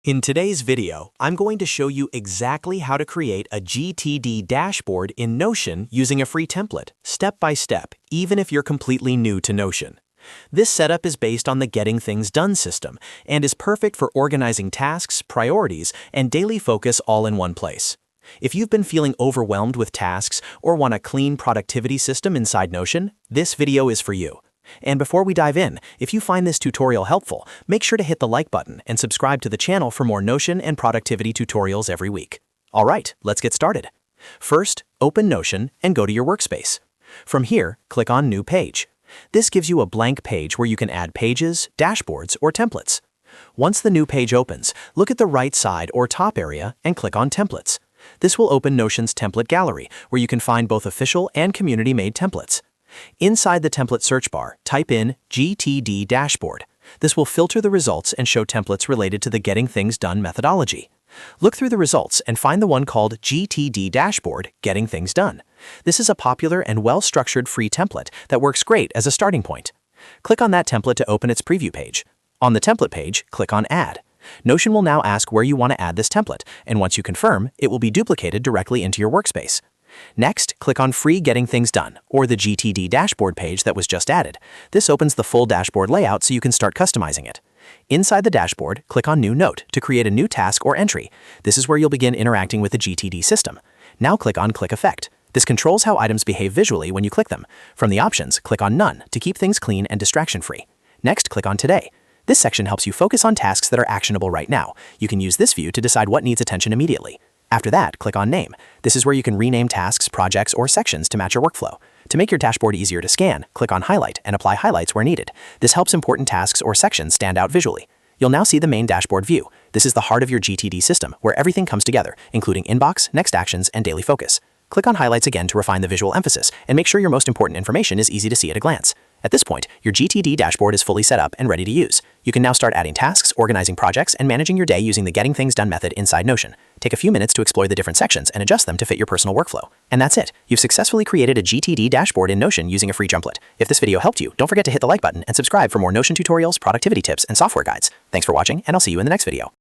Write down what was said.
In today's video, I'm going to show you exactly how to create a GTD dashboard in Notion using a free template, step by step, even if you're completely new to Notion. This setup is based on the Getting Things Done system and is perfect for organizing tasks, priorities, and daily focus all in one place. If you've been feeling overwhelmed with tasks or want a clean productivity system inside Notion, this video is for you. And before we dive in, if you find this tutorial helpful, make sure to hit the like button and subscribe to the channel for more Notion and productivity tutorials every week. All right, let's get started. First, open Notion and go to your workspace. From here, click on New Page. This gives you a blank page where you can add pages, dashboards, or templates. Once the new page opens, look at the right side or top area and click on Templates. This will open Notion's template gallery, where you can find both official and community-made templates. Inside the template search bar, type in GTD Dashboard. This will filter the results and show templates related to the Getting Things Done methodology. Look through the results and find the one called GTD Dashboard Getting Things Done. This is a popular and well-structured free template that works great as a starting point. Click on that template to open its preview page. On the template page, click on Add. Notion will now ask where you want to add this template, and once you confirm, it will be duplicated directly into your workspace. Next, click on Free Getting Things Done, or the GTD dashboard page that was just added. This opens the full dashboard layout so you can start customizing it. Inside the dashboard, click on New Note to create a new task or entry. This is where you'll begin interacting with the GTD system. Now click on Click Effect. This controls how items behave visually when you click them. From the options, click on None to keep things clean and distraction-free. Next, click on Today. This section helps you focus on tasks that are actionable right now. You can use this view to decide what needs attention immediately. After that, click on Name. This is where you can rename tasks, projects, or sections to match your workflow. To make your dashboard easier to scan, click on Highlight and apply highlights where needed. This helps important tasks or sections stand out visually. You'll now see the main dashboard view. This is the heart of your GTD system, where everything comes together, including inbox, next actions, and daily focus. Click on Highlights again to refine the visual emphasis and make sure your most important information is easy to see at a glance. At this point, your GTD dashboard is fully set up and ready to use. You can now start adding tasks, organizing projects, and managing your day using the Getting Things Done method inside Notion. Take a few minutes to explore the different sections and adjust them to fit your personal workflow. And that's it. You've successfully created a GTD dashboard in Notion using a free template. If this video helped you, don't forget to hit the like button and subscribe for more Notion tutorials, productivity tips, and software guides. Thanks for watching, and I'll see you in the next video.